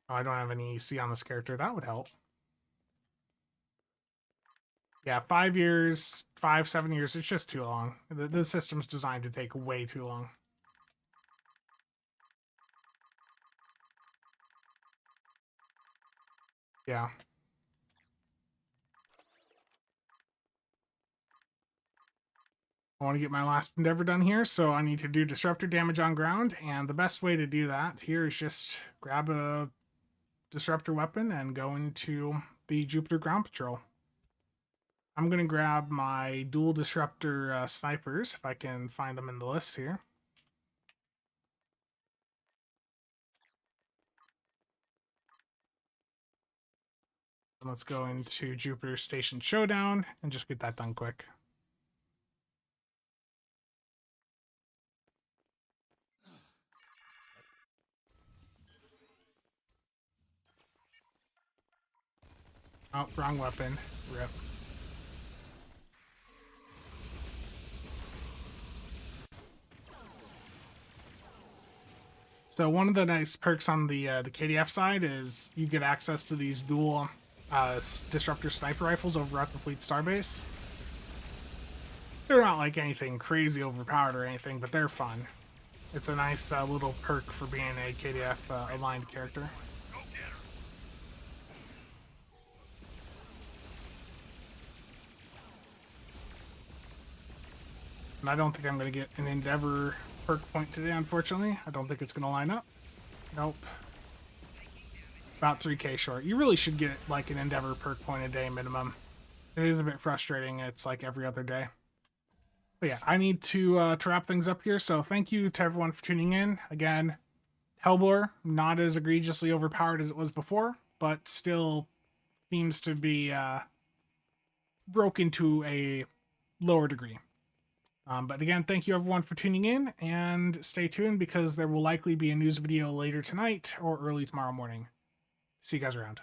Speaker 1: Oh, I don't have any EC on this character. That would help. Yeah, 5 years, 7 years, it's just too long. The system's designed to take way too long. Yeah. I want to get my last endeavor done here, so I need to do disruptor damage on ground, and the best way to do that here is just grab a disruptor weapon and go into the Jupiter ground patrol. I'm going to grab my dual disruptor snipers, if I can find them in the list here. And let's go into Jupiter Station Showdown and just get that done quick. Oh, wrong weapon. Rip. So one of the nice perks on the KDF side is you get access to these dual disruptor sniper rifles over at the Fleet Starbase. They're not like anything crazy overpowered or anything, but they're fun. It's a nice little perk for being a KDF aligned character. And I don't think I'm going to get an Endeavor perk point today, unfortunately. I don't think it's going to line up. Nope. About 3k short. You really should get like an Endeavor perk point a day minimum. It is a bit frustrating. It's like every other day. But yeah, I need to wrap things up here. So thank you to everyone for tuning in. Again, Hellbore, not as egregiously overpowered as it was before, but still seems to be broken to a lower degree. But again, thank you everyone for tuning in, and stay tuned because there will likely be a news video later tonight or early tomorrow morning. See you guys around.